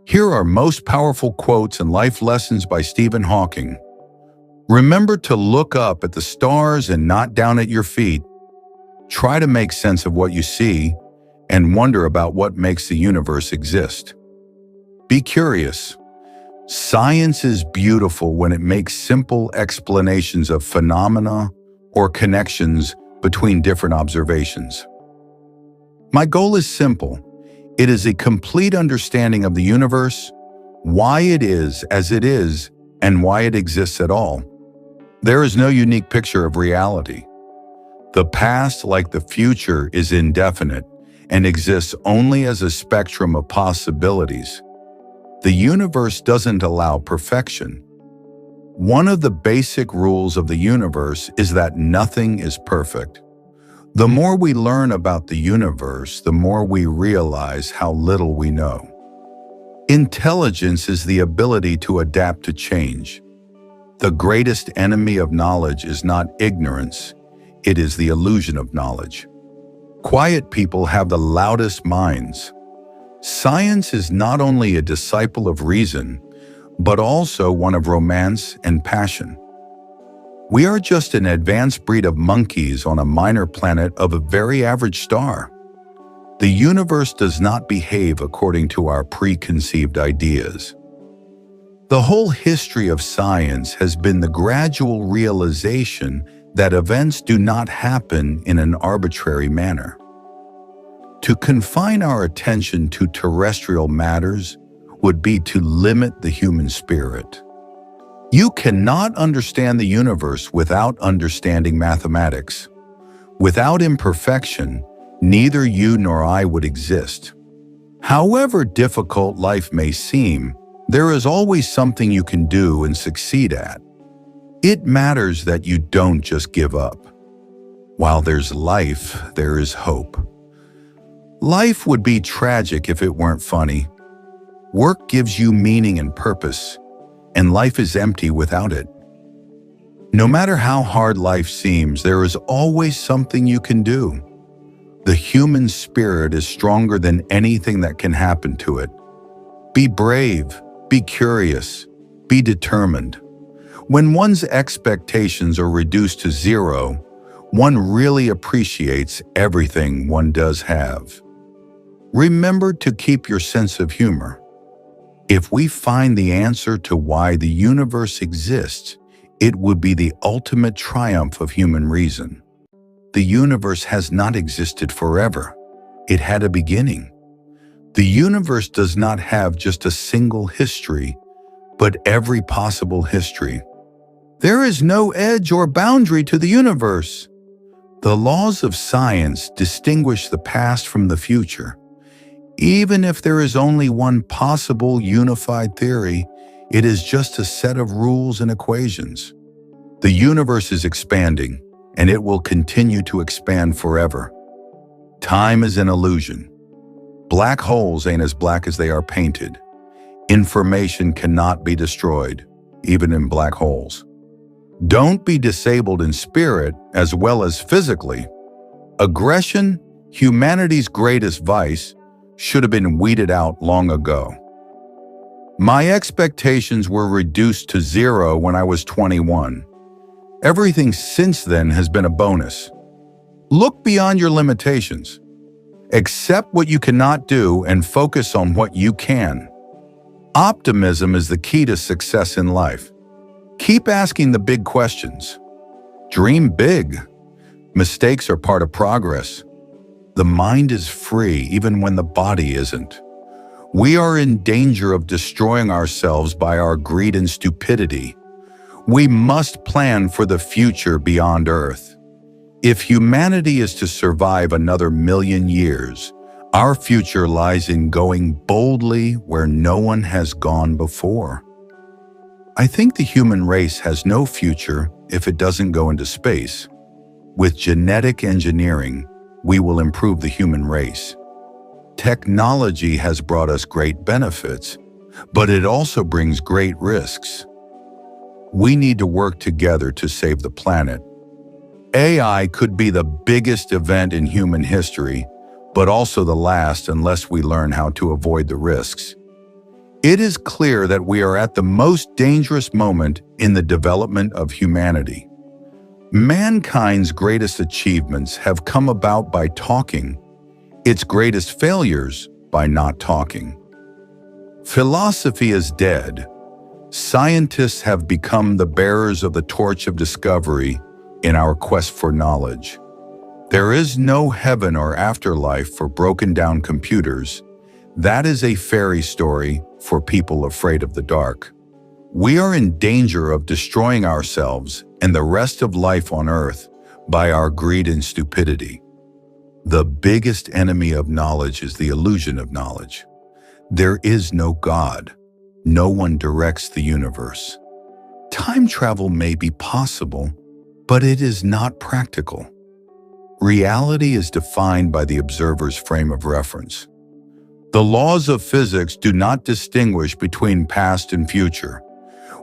Here are most powerful quotes and life lessons by Stephen Hawking. Remember to look up at the stars and not down at your feet. Try to make sense of what you see and wonder about what makes the universe exist. Be curious. Science is beautiful when it makes simple explanations of phenomena or connections between different observations. My goal is simple. It is a complete understanding of the universe, why it is as it is, and why it exists at all. There is no unique picture of reality. The past, like the future, is indefinite and exists only as a spectrum of possibilities. The universe doesn't allow perfection. One of the basic rules of the universe is that nothing is perfect. The more we learn about the universe, the more we realize how little we know. Intelligence is the ability to adapt to change. The greatest enemy of knowledge is not ignorance, it is the illusion of knowledge. Quiet people have the loudest minds. Science is not only a disciple of reason, but also one of romance and passion. We are just an advanced breed of monkeys on a minor planet of a very average star. The universe does not behave according to our preconceived ideas. The whole history of science has been the gradual realization that events do not happen in an arbitrary manner. To confine our attention to terrestrial matters would be to limit the human spirit. You cannot understand the universe without understanding mathematics. Without imperfection, neither you nor I would exist. However difficult life may seem, there is always something you can do and succeed at. It matters that you don't just give up. While there's life, there is hope. Life would be tragic if it weren't funny. Work gives you meaning and purpose, and life is empty without it. No matter how hard life seems, there is always something you can do. The human spirit is stronger than anything that can happen to it. Be brave, be curious, be determined. When one's expectations are reduced to zero, one really appreciates everything one does have. Remember to keep your sense of humor. If we find the answer to why the universe exists, it would be the ultimate triumph of human reason. The universe has not existed forever. It had a beginning. The universe does not have just a single history, but every possible history. There is no edge or boundary to the universe. The laws of science distinguish the past from the future. Even if there is only one possible unified theory, it is just a set of rules and equations. The universe is expanding, and it will continue to expand forever. Time is an illusion. Black holes ain't as black as they are painted. Information cannot be destroyed, even in black holes. Don't be disabled in spirit as well as physically. Aggression, humanity's greatest vice, should have been weeded out long ago. My expectations were reduced to zero when I was 21. Everything since then has been a bonus. Look beyond your limitations. Accept what you cannot do and focus on what you can. Optimism is the key to success in life. Keep asking the big questions. Dream big. Mistakes are part of progress. The mind is free even when the body isn't. We are in danger of destroying ourselves by our greed and stupidity. We must plan for the future beyond Earth. If humanity is to survive another 1,000,000 years, our future lies in going boldly where no one has gone before. I think the human race has no future if it doesn't go into space. With genetic engineering, we will improve the human race. Technology has brought us great benefits, but it also brings great risks. We need to work together to save the planet. AI could be the biggest event in human history, but also the last unless we learn how to avoid the risks. It is clear that we are at the most dangerous moment in the development of humanity. Mankind's greatest achievements have come about by talking, its greatest failures by not talking. Philosophy is dead. Scientists have become the bearers of the torch of discovery in our quest for knowledge. There is no heaven or afterlife for broken-down computers. That is a fairy story for people afraid of the dark. We are in danger of destroying ourselves and the rest of life on Earth by our greed and stupidity. The biggest enemy of knowledge is the illusion of knowledge. There is no God. No one directs the universe. Time travel may be possible, but it is not practical. Reality is defined by the observer's frame of reference. The laws of physics do not distinguish between past and future.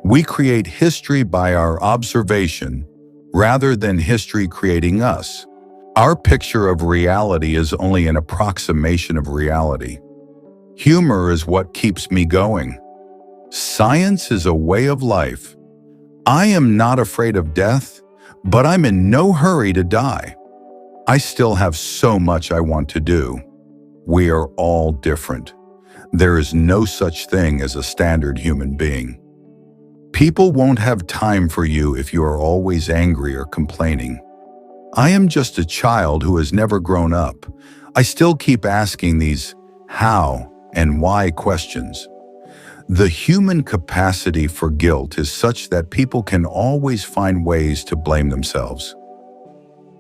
We create history by our observation rather than history creating us. Our picture of reality is only an approximation of reality. Humor is what keeps me going. Science is a way of life. I am not afraid of death, but I'm in no hurry to die. I still have so much I want to do. We are all different. There is no such thing as a standard human being. People won't have time for you if you are always angry or complaining. I am just a child who has never grown up. I still keep asking these how and why questions. The human capacity for guilt is such that people can always find ways to blame themselves.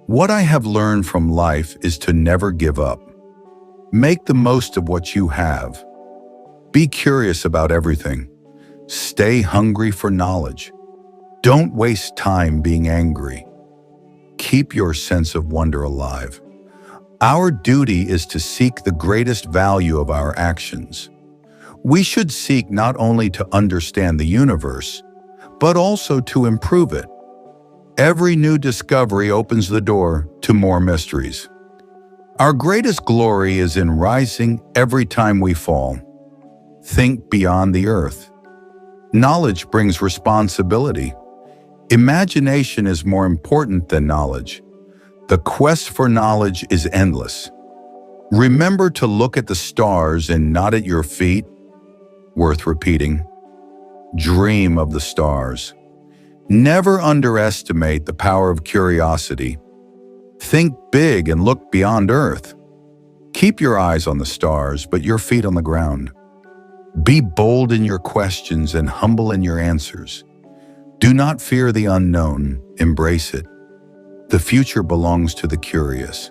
What I have learned from life is to never give up. Make the most of what you have. Be curious about everything. Stay hungry for knowledge. Don't waste time being angry. Keep your sense of wonder alive. Our duty is to seek the greatest value of our actions. We should seek not only to understand the universe, but also to improve it. Every new discovery opens the door to more mysteries. Our greatest glory is in rising every time we fall. Think beyond the earth. Knowledge brings responsibility. Imagination is more important than knowledge. The quest for knowledge is endless. Remember to look at the stars and not at your feet. Worth repeating. Dream of the stars. Never underestimate the power of curiosity. Think big and look beyond Earth. Keep your eyes on the stars, but your feet on the ground. Be bold in your questions and humble in your answers. Do not fear the unknown, embrace it. The future belongs to the curious.